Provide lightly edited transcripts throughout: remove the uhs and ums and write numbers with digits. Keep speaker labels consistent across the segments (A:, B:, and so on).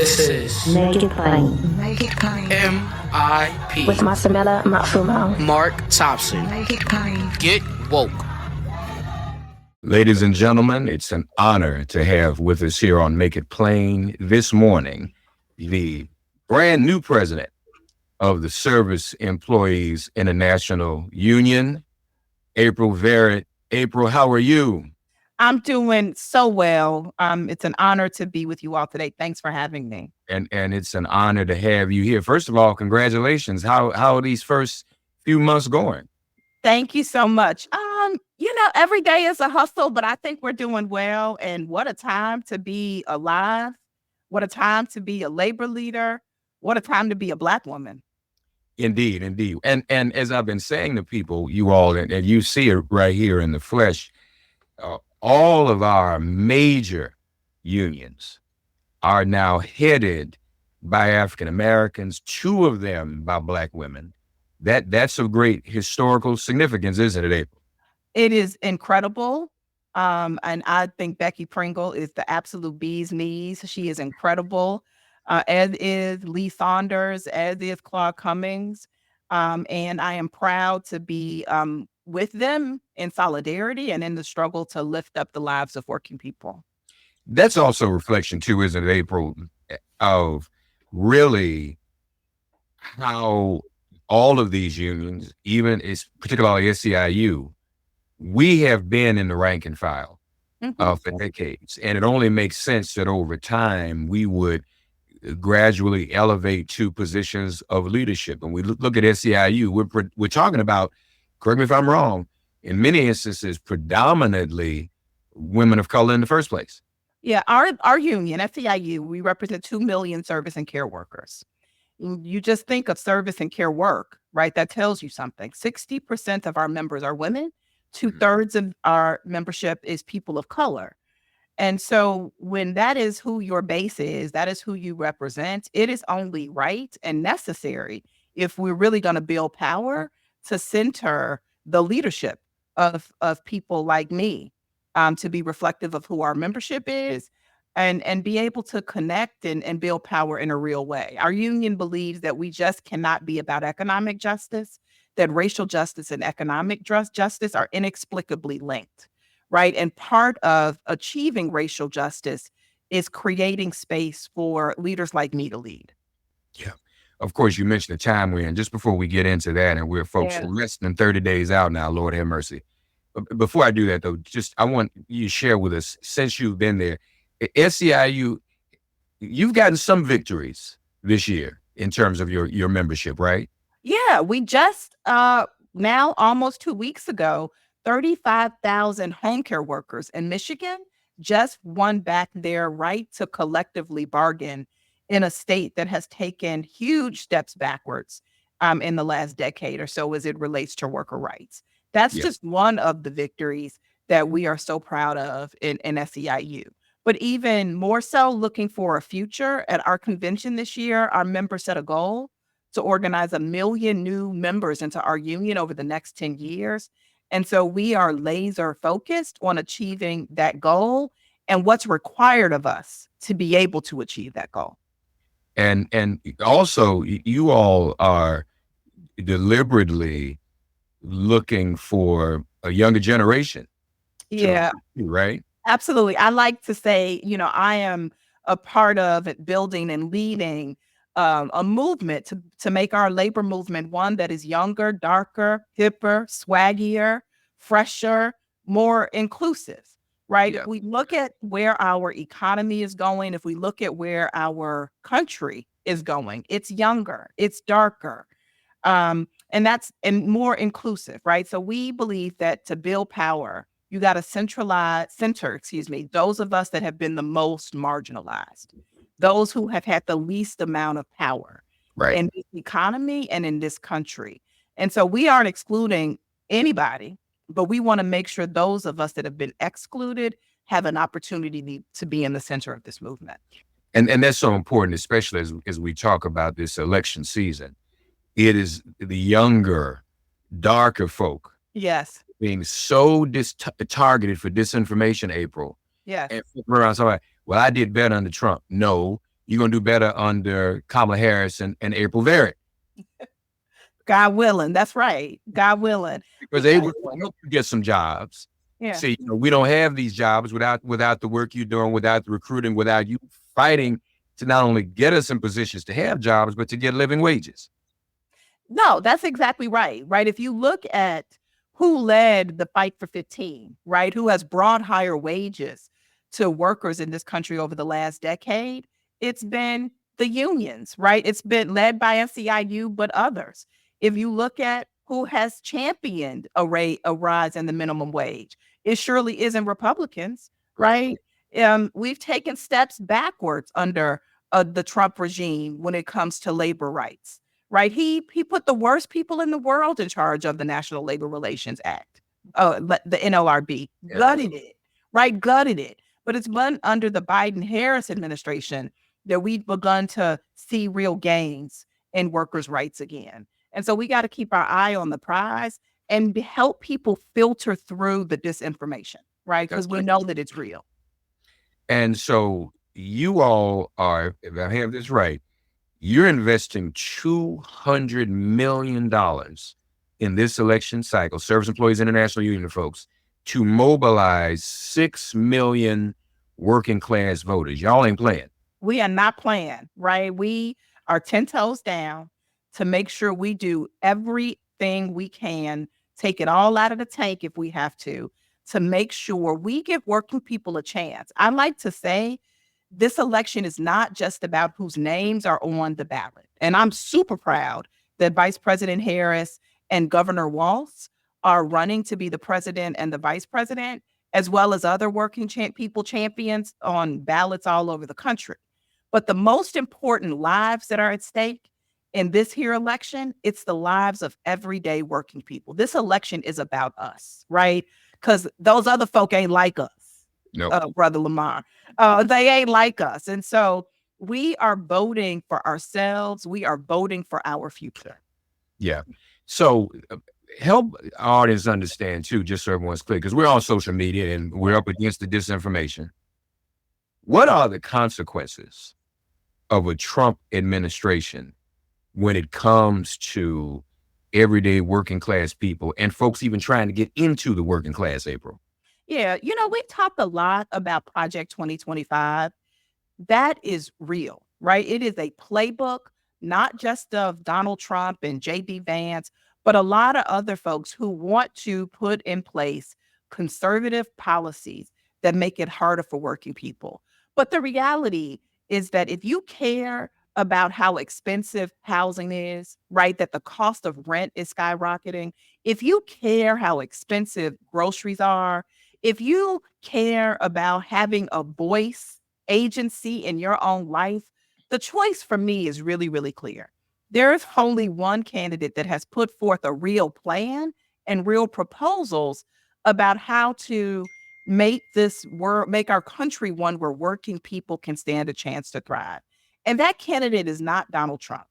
A: This is
B: Make it plain.
C: Make it plain.
A: MIP
B: With Masamela Matfumo.
A: Mark Thompson.
C: Make it plain.
A: Get woke.
D: Ladies and gentlemen, it's an honor to have with us here on Make It Plain this morning the brand new president of the Service Employees International Union, April Verrett. April, how are you?
E: I'm doing so well. It's an honor to be with you all today. Thanks for having me.
D: And it's an honor to have you here. First of all, congratulations. How are these first few months going?
E: Thank you so much. Every day is a hustle, but I think we're doing well. And what a time to be alive. What a time to be a labor leader. What a time to be a Black woman.
D: Indeed. And as I've been saying to people, you all, and you see it right here in the flesh, all of our major unions are now headed by African Americans, 2 of them by Black women. That's of great historical significance, isn't it, April?
E: It is incredible. And I think Becky Pringle is the absolute bee's knees. She is incredible, as is Lee Saunders, as is Claude Cummings. And I am proud to be with them in solidarity and in the struggle to lift up the lives of working people.
D: That's also a reflection too, isn't it, April, of really how all of these unions, even particularly SEIU, we have been in the rank and file for decades. And it only makes sense that over time we would gradually elevate to positions of leadership. And we look at SEIU, we're talking about, correct me if I'm wrong, in many instances, predominantly women of color in the first place.
E: Yeah, our union, SEIU, we represent 2 million service and care workers. You just think of service and care work, right? That tells you something. 60% of our members are women. 2/3 of our membership is people of color. And so when that is who your base is, that is who you represent, it is only right and necessary if we're really going to build power to center the leadership of people like me, to be reflective of who our membership is and be able to connect and build power in a real way. Our union believes that we just cannot be about economic justice, that racial justice and economic justice are inexplicably linked, right? And part of achieving racial justice is creating space for leaders like me to lead.
D: Yeah. Of course, you mentioned the time we're in. Just before we get into that, and we're folks less than 30 days out now, Lord have mercy. But before I do that, though, I want you to share with us, since you've been there, SEIU, you've gotten some victories this year in terms of your membership, right?
E: Yeah, we just, now almost 2 weeks ago, 35,000 home care workers in Michigan just won back their right to collectively bargain in a state that has taken huge steps backwards in the last decade or so as it relates to worker rights. That's just one of the victories that we are so proud of in SEIU. But even more so, looking for a future, at our convention this year, our members set a goal to organize 1 million new members into our union over the next 10 years. And so we are laser focused on achieving that goal and what's required of us to be able to achieve that goal.
D: And also, you all are deliberately looking for a younger generation.
E: Yeah,
D: right?
E: absolutely. I like to say, I am a part of it, building and leading a movement to make our labor movement one that is younger, darker, hipper, swaggier, fresher, more inclusive, right?
D: Yeah.
E: If we look at where our economy is going, if we look at where our country is going, it's younger, it's darker, and more inclusive, right? So we believe that to build power, you got to center those of us that have been the most marginalized, those who have had the least amount of power in this economy and in this country. And so we aren't excluding anybody, but we want to make sure those of us that have been excluded have an opportunity to be in the center of this movement.
D: And that's so important, especially as we talk about this election season. It is the younger, darker folk
E: Yes.
D: being so targeted for disinformation, April.
E: Yes.
D: And around somebody, well, I did better under Trump. No, you're going to do better under Kamala Harris and April Varick.
E: God willing. That's right. God willing.
D: Because they will help you get some jobs.
E: Yeah.
D: See, we don't have these jobs without the work you're doing, without the recruiting, without you fighting to not only get us in positions to have jobs, but to get living wages.
E: No, that's exactly right. Right. If you look at who led the fight for 15, right, who has brought higher wages to workers in this country over the last decade, it's been the unions, right? It's been led by SEIU, but others. If you look at who has championed a rise in the minimum wage, it surely isn't Republicans, right? We've taken steps backwards under the Trump regime when it comes to labor rights, right? He put the worst people in the world in charge of the National Labor Relations Act, the NLRB, gutted it, right? Gutted it. But it's been under the Biden-Harris administration that we've begun to see real gains in workers' rights again. And so we got to keep our eye on the prize and help people filter through the disinformation, right? Because we know that it's real.
D: And so you all are, if I have this right, you're investing $200 million in this election cycle, Service Employees International Union folks, to mobilize 6 million working class voters. Y'all ain't playing.
E: We are not playing, right? We are 10 toes down to make sure we do everything we can, take it all out of the tank if we have to make sure we give working people a chance. I like to say this election is not just about whose names are on the ballot. And I'm super proud that Vice President Harris and Governor Walz are running to be the president and the vice president, as well as other working people champions on ballots all over the country. But the most important lives that are at stake in this here election, it's the lives of everyday working people. This election is about us, right? Because those other folk ain't like us, Brother Lamar. They ain't like us. And so we are voting for ourselves. We are voting for our future.
D: Yeah. So help our audience understand too, just so everyone's clear, because we're on social media and we're up against the disinformation. What are the consequences of a Trump administration when it comes to everyday working class people and folks even trying to get into the working class, April?
E: Yeah, we've talked a lot about Project 2025. That is real, right? It is a playbook, not just of Donald Trump and J.D. Vance, but a lot of other folks who want to put in place conservative policies that make it harder for working people. But the reality is that if you care about how expensive housing is, right, that the cost of rent is skyrocketing, if you care how expensive groceries are, if you care about having a voice, agency in your own life, the choice for me is really, really clear. There is only one candidate that has put forth a real plan and real proposals about how to make our country one where working people can stand a chance to thrive. And that candidate is not Donald Trump,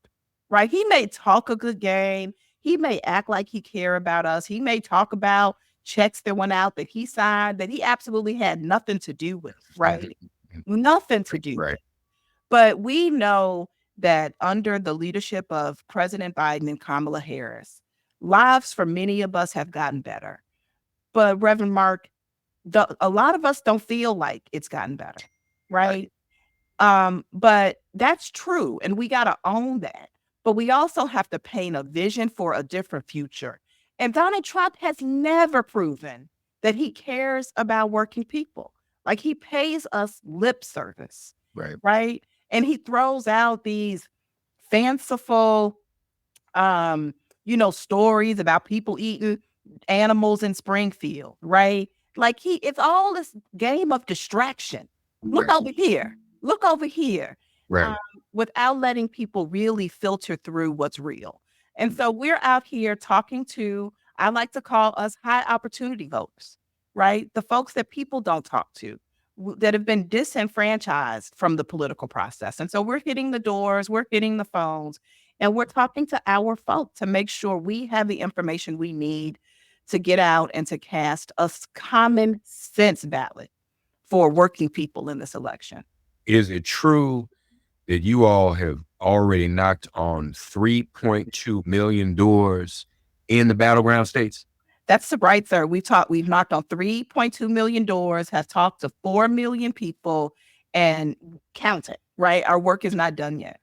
E: right? He may talk a good game. He may act like he care about us. He may talk about checks that went out that he signed that he absolutely had nothing to do with, right? Nothing to do with. But we know that under the leadership of President Biden and Kamala Harris, lives for many of us have gotten better. But Reverend Mark, a lot of us don't feel like it's gotten better, right? But that's true. And we got to own that. But we also have to paint a vision for a different future. And Donald Trump has never proven that he cares about working people. Like, he pays us lip service, right? And he throws out these fanciful, stories about people eating animals in Springfield, right? Like, it's all this game of distraction. Look over here. Look over here.
D: Right.
E: Without letting people really filter through what's real. And so we're out here talking to, I like to call us high opportunity voters, right? The folks that people don't talk to, that have been disenfranchised from the political process. And so we're hitting the doors, we're hitting the phones, and we're talking to our folk to make sure we have the information we need to get out and to cast a common sense ballot for working people in this election.
D: Is it true that you all have already knocked on 3.2 million doors in the battleground states?
E: That's right, sir. We've knocked on 3.2 million doors, have talked to 4 million people and counted, right? Our work is not done yet.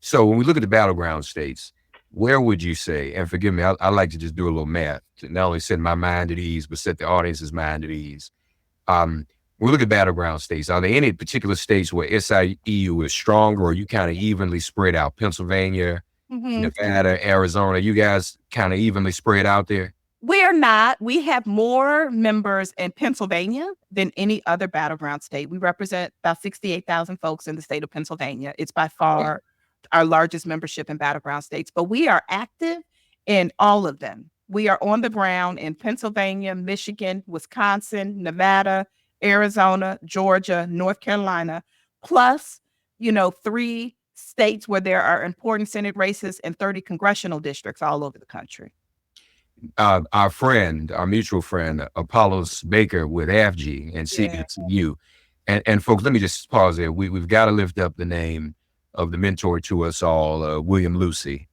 D: So when we look at the battleground states, where would you say, and forgive me, I like to just do a little math to not only set my mind at ease, but set the audience's mind at ease. When we look at battleground states, are there any particular states where SIEU is stronger, or you kind of evenly spread out? Pennsylvania, Nevada, Arizona, you guys kind of evenly spread out there?
E: We're not. We have more members in Pennsylvania than any other battleground state. We represent about 68,000 folks in the state of Pennsylvania. It's by far our largest membership in battleground states, but we are active in all of them. We are on the ground in Pennsylvania, Michigan, Wisconsin, Nevada, Arizona, Georgia, North Carolina, plus, 3 states where there are important Senate races and 30 congressional districts all over the country.
D: Our mutual friend, Apollos Baker with AFG and CSU. And folks, let me just pause there. We've got to lift up the name of the mentor to us all, William Lucy,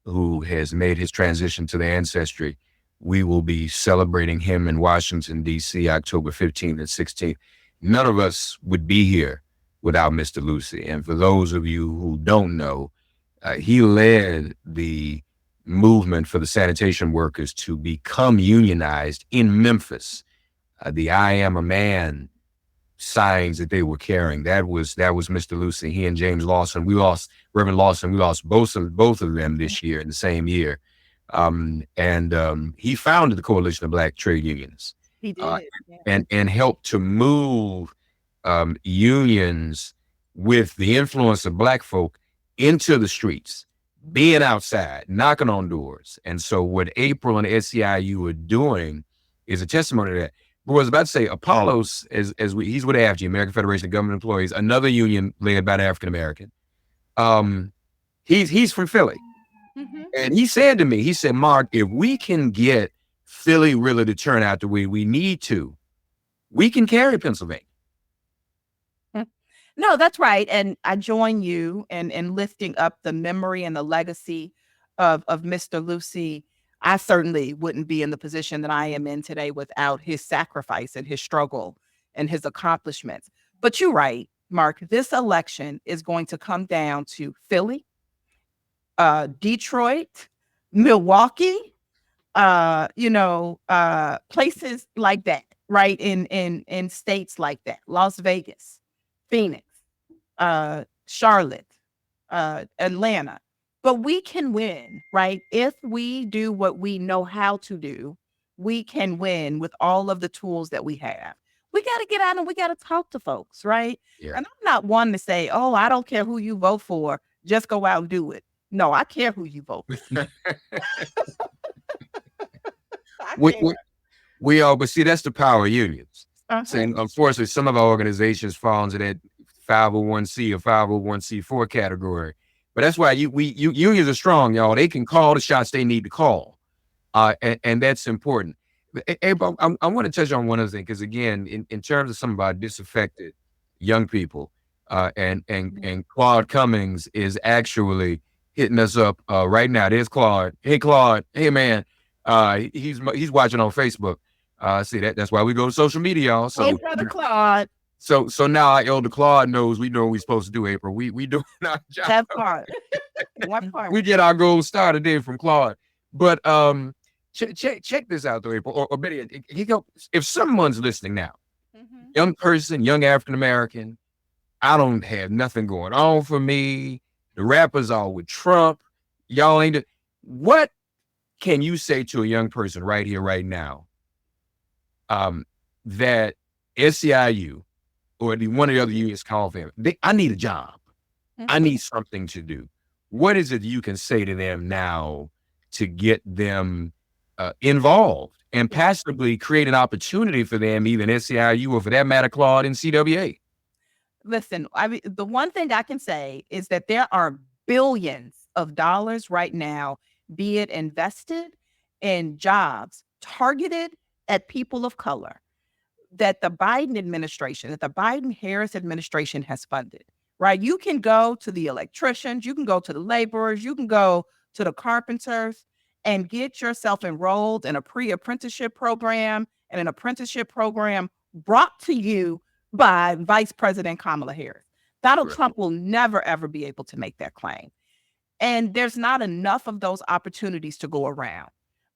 D: who has made his transition to the ancestry. We will be celebrating him in Washington, D.C., October 15th and 16th. None of us would be here without Mr. Lucy. And for those of you who don't know, he led the movement for the sanitation workers to become unionized in Memphis. The I Am a Man signs that they were carrying, that was Mr. Lucy. He and James Lawson, Reverend Lawson, we lost both of them this year, in the same year. He founded the Coalition of Black Trade Unions.
E: He did.
D: And helped to move unions with the influence of Black folk into the streets, being outside, knocking on doors. And so what April and SEIU are doing is a testimony to that. But I was about to say, Apollos, he's with AFG, American Federation of Government Employees, another union led by an African American. He's from Philly. And he said to me, he said, Mark, if we can get Philly really to turn out the way we need to, we can carry Pennsylvania.
E: No, that's right. And I join you in lifting up the memory and the legacy of Mr. Lucy. I certainly wouldn't be in the position that I am in today without his sacrifice and his struggle and his accomplishments. But you're right, Mark, this election is going to come down to Philly, Detroit, Milwaukee, places like that, right? In states like that, Las Vegas, Phoenix, Charlotte, Atlanta. But we can win, right? If we do what we know how to do, we can win with all of the tools that we have. We got to get out and we got to talk to folks, right?
D: Yeah.
E: And I'm not one to say, oh, I don't care who you vote for. Just go out and do it. No, I care who you vote for.
D: We all, but see, that's the power of unions. Saying, unfortunately, some of our organizations fall into that 501c or 501c4 category. But that's why unions are strong, y'all. They can call the shots they need to call. And that's important. April, I want to touch on one other thing, because again, in terms of some of our disaffected young people, and Claude Cummings is actually hitting us up right now. There's Claude. Hey, Claude. Hey, man. He's watching on Facebook. See that's why we go to social media, y'all. So,
E: hey, brother Claude.
D: So now our elder Claude knows we know what we're supposed to do, April. We doing our job.
E: That part. One part.
D: We get our gold star today from Claude. But check this out though, April. Or better yet, if someone's listening now, young person, young African American, I don't have nothing going on for me. The rappers are with Trump. Y'all ain't. What can you say to a young person right here, right now, that SEIU or one of the other unions call them? I need a job. I need something to do. What is it you can say to them now to get them involved and possibly create an opportunity for them, even SEIU or for that matter, Claude and CWA?
E: Listen, the one thing I can say is that there are billions of dollars right now, be it invested in jobs targeted at people of color, that the Biden administration, that the Biden-Harris administration has funded, right? You can go to the electricians, you can go to the laborers, you can go to the carpenters and get yourself enrolled in a pre-apprenticeship program and an apprenticeship program brought to you by Vice President Kamala Harris. Donald
D: Right.
E: Trump will never, ever be able to make that claim. And there's not enough of those opportunities to go around.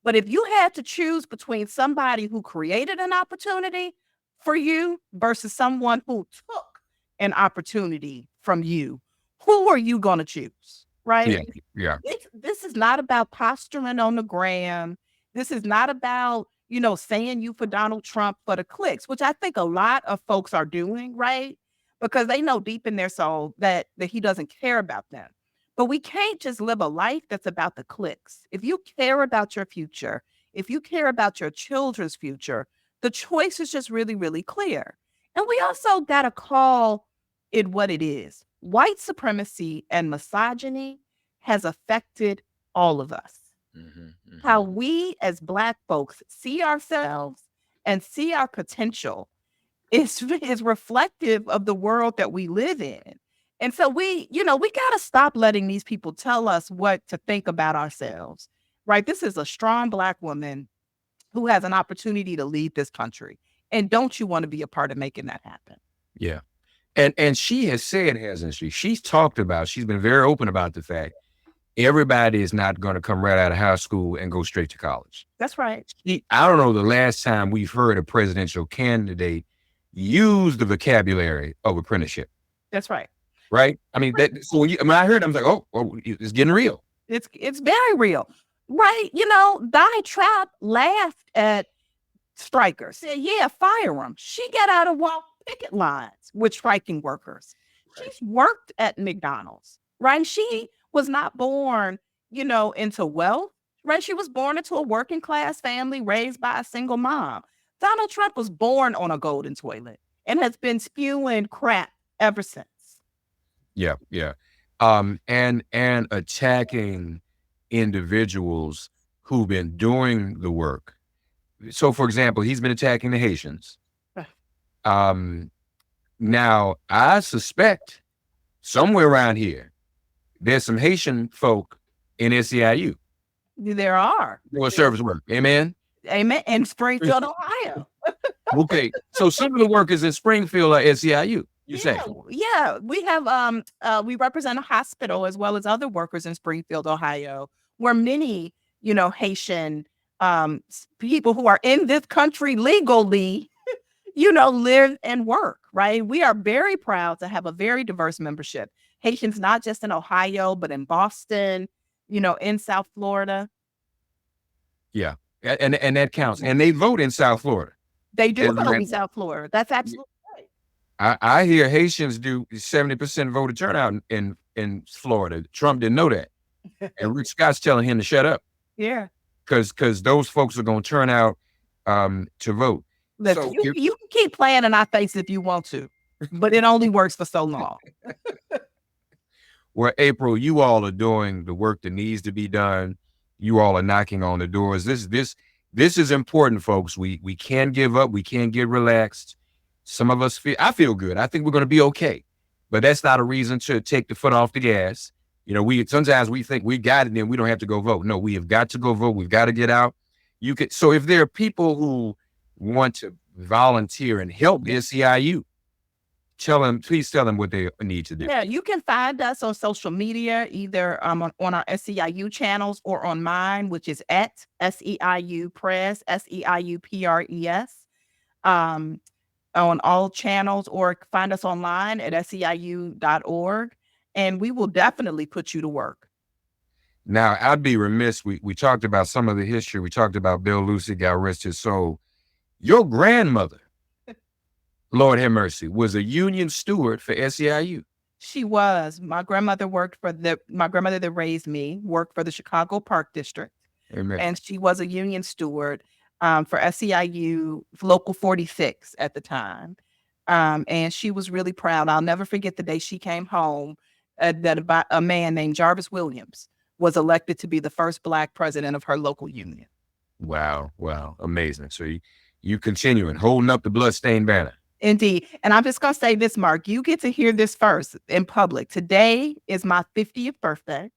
E: But if you had to choose between somebody who created an opportunity for you versus someone who took an opportunity from you, who are you going to choose? Right?
D: Yeah. Yeah.
E: This is not about posturing on the gram. This is not about, saying you for Donald Trump for the clicks, which I think a lot of folks are doing, right? Because they know deep in their soul that he doesn't care about them. But we can't just live a life that's about the clicks. If you care about your future, if you care about your children's future, the choice is just really, really clear. And we also got to call it what it is. White supremacy and misogyny has affected all of us. How we as Black folks see ourselves and see our potential is reflective of the world that we live in. And so we got to stop letting these people tell us what to think about ourselves, right? This is a strong Black woman who has an opportunity to lead this country. And don't you want to be a part of making that happen?
D: Yeah. And she has said, hasn't she? She's been very open about the fact everybody is not going to come right out of high school and go straight to college.
E: That's right.
D: I don't know the last time we've heard a presidential candidate use the vocabulary of apprenticeship.
E: That's right.
D: Right? I mean, when I heard it, I was like, oh, it's getting real.
E: It's very real. Right. Donald Trump laughed at strikers, said, yeah, fire them. She got out of walk picket lines with striking workers.
D: Right.
E: She's worked at McDonald's, right? She was not born, into wealth, right? She was born into a working class family raised by a single mom. Donald Trump was born on a golden toilet and has been spewing crap ever since.
D: Yeah, yeah. And attacking individuals who've been doing the work. So, for example, he's been attacking the Haitians. Now, I suspect somewhere around here, there's some Haitian folk in SEIU.
E: There are.
D: Doing service work. Amen?
E: Amen. In Springfield, Ohio.
D: Okay. So some of the workers in Springfield are SEIU, you say?
E: Yeah. We have, we represent a hospital as well as other workers in Springfield, Ohio, where many, Haitian people who are in this country legally, live and work, right? We are very proud to have a very diverse membership. Haitians, not just in Ohio, but in Boston, in South Florida.
D: Yeah. And that counts. And they vote in South Florida.
E: They do vote in South Florida. That's absolutely right.
D: I hear Haitians do 70% voter turnout in Florida. Trump didn't know that. And Rick Scott's telling him to shut up.
E: Yeah.
D: Because those folks are going to turn out to vote.
E: Listen,
D: So
E: you can keep playing in our face if you want to, but it only works for so long.
D: Well, April, you all are doing the work that needs to be done. You all are knocking on the doors. This is important, folks. We can't give up. We can't get relaxed. Some of us I feel good. I think we're going to be okay. But that's not a reason to take the foot off the gas. Sometimes we think we got it, then we don't have to go vote. No, we have got to go vote. We've got to get out. So if there are people who want to volunteer and help SEIU, please tell them what they need to do.
E: Yeah, you can find us on social media, either on our SEIU channels or on mine, which is at SEIU Press, SEIUPRES, on all channels, or find us online at SEIU.org, and we will definitely put you to work.
D: Now, I'd be remiss. We talked about some of the history. We talked about Bill Lucey, God rest his soul. Your grandmother, Lord have mercy, was a union steward for SEIU.
E: She was. My grandmother my grandmother that raised me worked for the Chicago Park District.
D: Amen.
E: And she was a union steward for SEIU Local 46 at the time. And she was really proud. I'll never forget the day she came home that a man named Jarvis Williams was elected to be the first Black president of her local union.
D: Wow. Amazing. So you continuing, holding up the bloodstained banner.
E: Indeed. And I'm just going to say this, Mark. You get to hear this first in public. Today is my 50th birthday.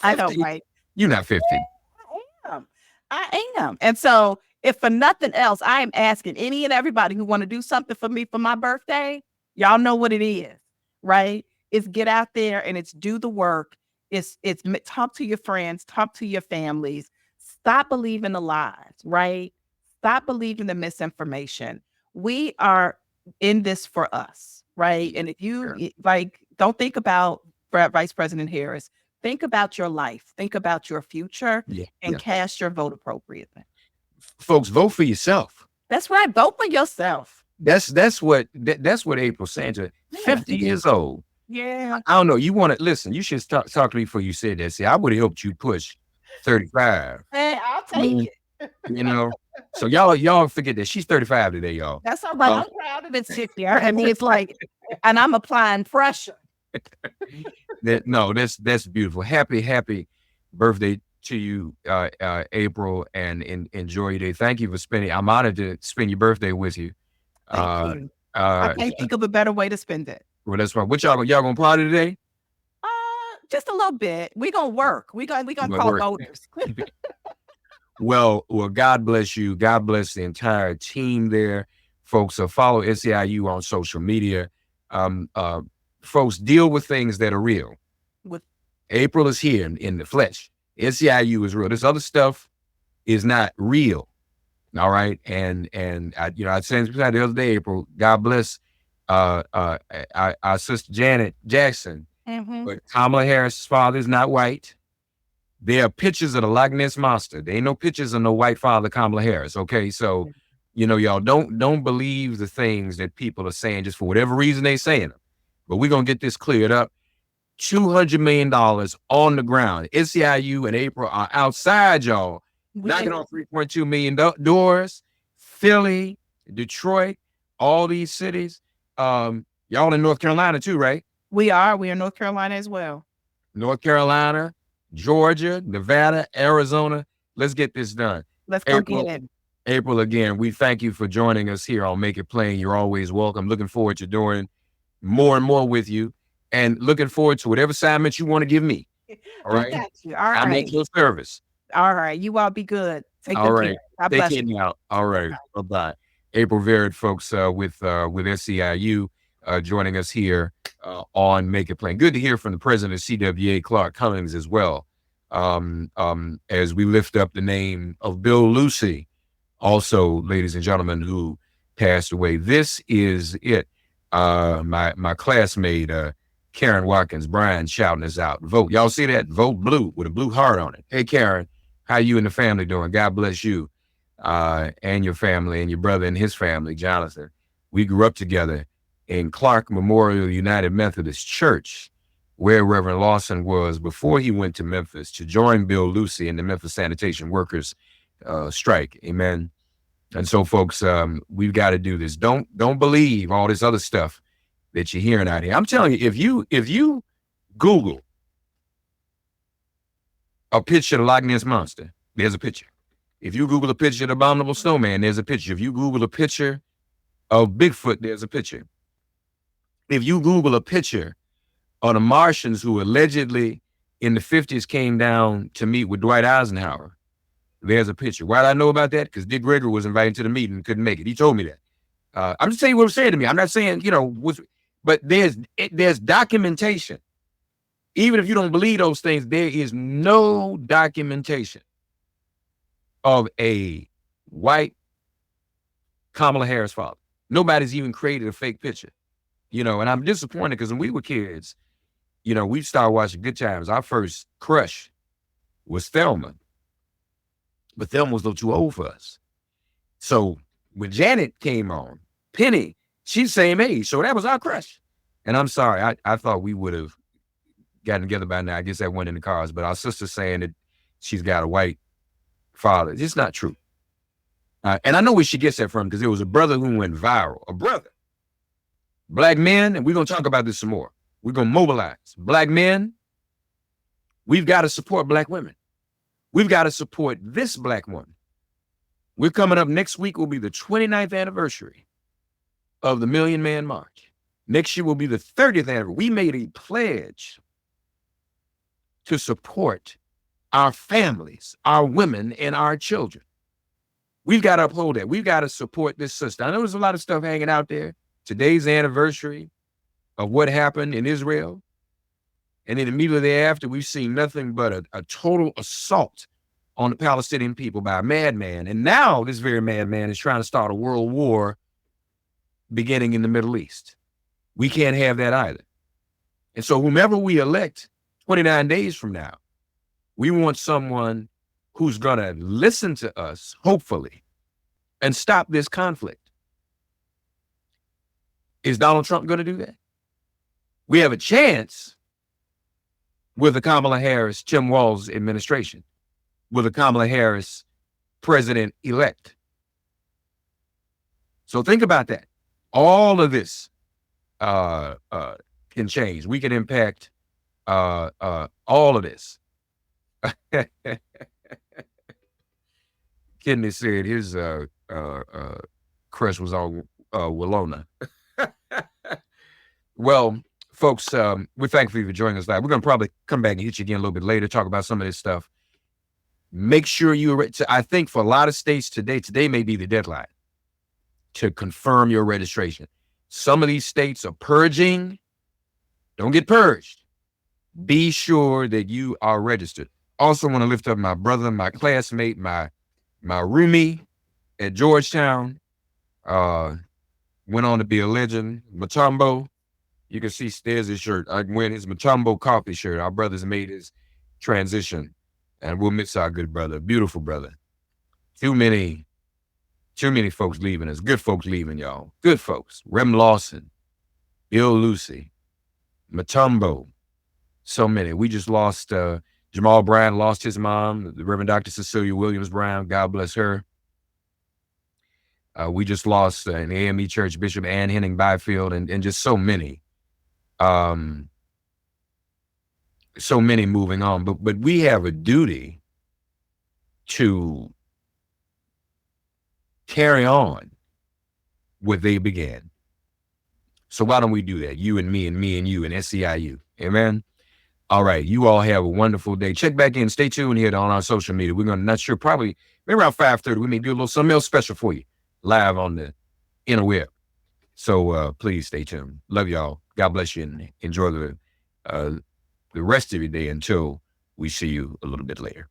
E: I know,
D: 50?
E: right?
D: You're not 50.
E: I am. I am. And so, if for nothing else, I am asking any and everybody who want to do something for me for my birthday, y'all know what it is, right? It's get out there and it's do the work. It's talk to your friends, talk to your families. Stop believing the lies, right? Stop believing the misinformation. We are in this for us, right? And if you
D: Sure.
E: like, don't think about Vice President Harris. Think about your life. Think about your future
D: Yeah.
E: and
D: Yeah.
E: cast your vote appropriately.
D: Folks, vote for yourself.
E: That's right. Vote for yourself.
D: That's what April's saying to her.
E: Yeah.
D: 50 years old.
E: Yeah.
D: I don't know. You want to listen. You should talk to me before you said that. See, I would have helped you push 35.
E: Hey, I'll take it.
D: You know, so y'all forget that she's 35 today, y'all.
E: That's all right.
D: Oh.
E: I'm proud of it, Cynthia. I mean, it's like, and I'm applying pressure.
D: That's beautiful. Happy birthday to you, April, and enjoy your day. Thank you for spending. I'm honored to spend your birthday with you.
E: Thank you. I can't think of a better way to spend it.
D: Well, that's right. What y'all gonna party today?
E: Just a little bit. We're gonna work. We're gonna
D: Gonna
E: call
D: work.
E: voters.
D: Well, God bless you. God bless the entire team there, folks. So follow SEIU on social media. Folks, deal with things that are real.
E: With
D: April is here in the flesh. SEIU is real. This other stuff is not real. All right. And I said the other day, April, God bless our sister Janet Jackson. But Kamala Harris's father is not white. There are pictures of the Loch Ness Monster. There ain't no pictures of no white father, Kamala Harris. Okay. So, y'all don't believe the things that people are saying just for whatever reason they saying them. But we're going to get this cleared up. $200 million on the ground. SEIU and April are outside, y'all, knocking on 3.2 million doors. Philly, Detroit, all these cities. Y'all in North Carolina too, right?
E: We are North Carolina as well.
D: North Carolina, Georgia, Nevada, Arizona. Let's get this done.
E: Let's go
D: April,
E: get it.
D: April, again, we thank you for joining us here on Make It Plain. You're always welcome. Looking forward to doing more and more with you, and looking forward to whatever assignments you want to give me. All right.
E: I got you. All right.
D: I make your service.
E: All right. You all be good. Take
D: All
E: good
D: right.
E: care. God
D: Take
E: bless
D: it
E: you.
D: out. All right. Bye-bye. April Verrett, folks, with SEIU, joining us here on Make It Plain. Good to hear from the president of CWA, Clark Cummings, as well, as we lift up the name of Bill Lucy, also, ladies and gentlemen, who passed away. This is it. My classmate, Karen Watkins, Brian, shouting us out. Vote. Y'all see that? Vote blue with a blue heart on it. Hey, Karen, how you and the family doing? God bless you and your family and your brother and his family, Jonathan. We grew up together in Clark Memorial United Methodist Church, where Reverend Lawson was before he went to Memphis to join Bill Lucy in the Memphis Sanitation Workers strike. Amen. And so, folks, we've got to do this. Don't believe all this other stuff that you're hearing out here. I'm telling you, if you Google a picture of the Loch Ness Monster, there's a picture. If you Google a picture of the Abominable Snowman, there's a picture. If you Google a picture of Bigfoot, there's a picture. If you Google a picture of the Martians who allegedly in the 50s came down to meet with Dwight Eisenhower, there's a picture. Why did I know about that? Because Dick Gregory was invited to the meeting and couldn't make it. He told me that. I'm just saying what he was saying to me. I'm not saying, but there's documentation. Even if you don't believe those things, there is no documentation of a white Kamala Harris father. Nobody's even created a fake picture, and I'm disappointed because when we were kids, we started watching Good Times. Our first crush was Thelma, but Thelma was a little too old for us. So when Janet came on, Penny, she's the same age. So that was our crush. And I'm sorry, I thought we would have gotten together by now. I guess that went in the cars, but our sister's saying that she's got a white father. It's not true. And I know where she gets that from because there was a brother who went viral. A brother. Black men, and we're going to talk about this some more. We're going to mobilize. Black men, we've got to support black women. We've got to support this black woman. We're coming up next week will be the 29th anniversary of the Million Man March. Next year will be the 30th anniversary. We made a pledge to support our families, our women, and our children. We've got to uphold that. We've got to support this sister. I know there's a lot of stuff hanging out there. Today's anniversary of what happened in Israel. And then immediately thereafter, we've seen nothing but a total assault on the Palestinian people by a madman. And now this very madman is trying to start a world war beginning in the Middle East. We can't have that either. And so whomever we elect 29 days from now, we want someone who's going to listen to us, hopefully, and stop this conflict. Is Donald Trump going to do that? We have a chance with the Kamala Harris, Tim Walz administration, with the Kamala Harris president-elect. So think about that. All of this can change. We can impact all of this. Kidney said his crush was on Willona. Well, folks, we're thankful for joining us live. We're going to probably come back and hit you again a little bit later, talk about some of this stuff. Make sure I think for a lot of states today may be the deadline to confirm your registration. Some of these states are purging. Don't get purged. Be sure that you are registered. Also want to lift up my brother, my classmate, my roomie at Georgetown. Went on to be a legend. Mutombo. You can see there's his shirt. I wearing his Mutombo coffee shirt. Our brother's made his transition. And we'll miss our good brother, beautiful brother. Too many folks leaving us. Good folks leaving, y'all. Good folks. Rem Lawson, Bill Lucy, Mutombo. So many. We just lost Jamal Brown, lost his mom, the Reverend Dr. Cecilia Williams Brown. God bless her. We just lost an AME Church Bishop Ann Henning Byfield, and just so many. So many moving on. But we have a duty to carry on what they began. So why don't we do that? You and me and you and SEIU. Amen. All right. You all have a wonderful day. Check back in. Stay tuned here on our social media. We're going to, not sure, probably maybe around 5:30, we may do a little something else special for you live on the interweb. So please stay tuned. Love y'all. God bless you and enjoy the rest of your day until we see you a little bit later.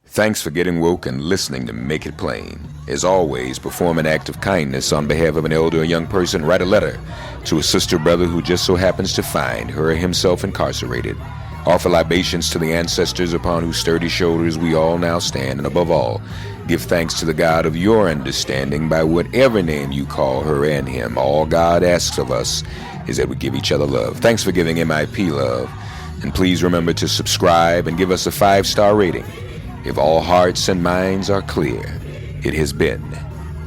C: Thanks for getting woke and listening to Make It Plain. As always, perform an act of kindness on behalf of an elder or young person. Write a letter to a sister or brother who just so happens to find her or himself incarcerated. Offer libations to the ancestors upon whose sturdy shoulders we all now stand. And above all, give thanks to the God of your understanding by whatever name you call her and him. All God asks of us is that we give each other love. Thanks for giving MIP love. And please remember to subscribe and give us a 5-star rating. If all hearts and minds are clear, it has been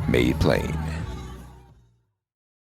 C: made plain.